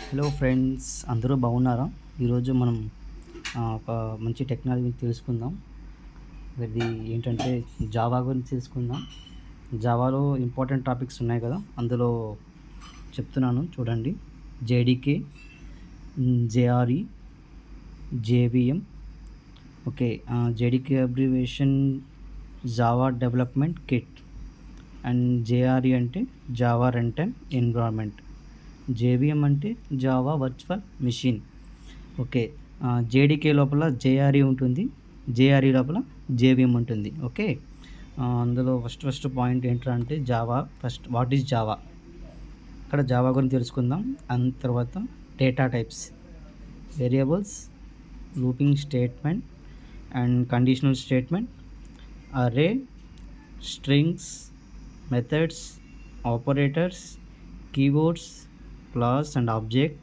Hello friends, అందరూ బాగున్నారా? ఈరోజు మనం ఒక మంచి టెక్నాలజీ తెలుసుకుందాం. ఇది ఏంటంటే జావా గురించి తెలుసుకుందాం. జావాలో ఇంపార్టెంట్ టాపిక్స్ ఉన్నాయి కదా, అందులో చెప్తున్నాను చూడండి. JDK, JRE, JVM. Okay. JDK abbreviation Java development kit, and JRE అంటే Java runtime environment, JVM అంటే Java virtual machine. Okay. JDK లోపల జేఆర్ఈ ఉంటుంది, జేఆర్ఈ లోపల జేవిఎం ఉంటుంది. ఓకే. అందులో ఫస్ట్ పాయింట్ ఏంట్రా అంటే Java. First what is Java, ఇక్కడ జావా గురించి తెలుసుకుందాం. అండ్ తర్వాత data types, variables, looping statement and conditional statement, array, strings, methods, operators, keywords, class and object,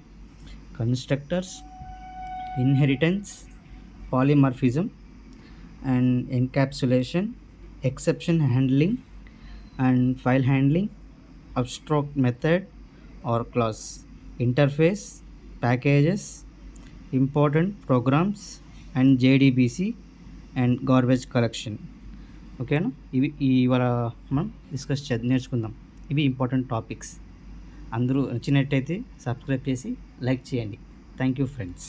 constructors, inheritance, polymorphism and encapsulation, exception handling and file handling, abstract method or class, interface, packages, important programs and JDBC and garbage collection. ఓకేనా? ఇవి ఇవాళ మనం నేర్చుకుందాం. ఇవి important topics. అందరూ నచ్చినట్టయితే subscribe చేసి like చేయండి. Thank you friends.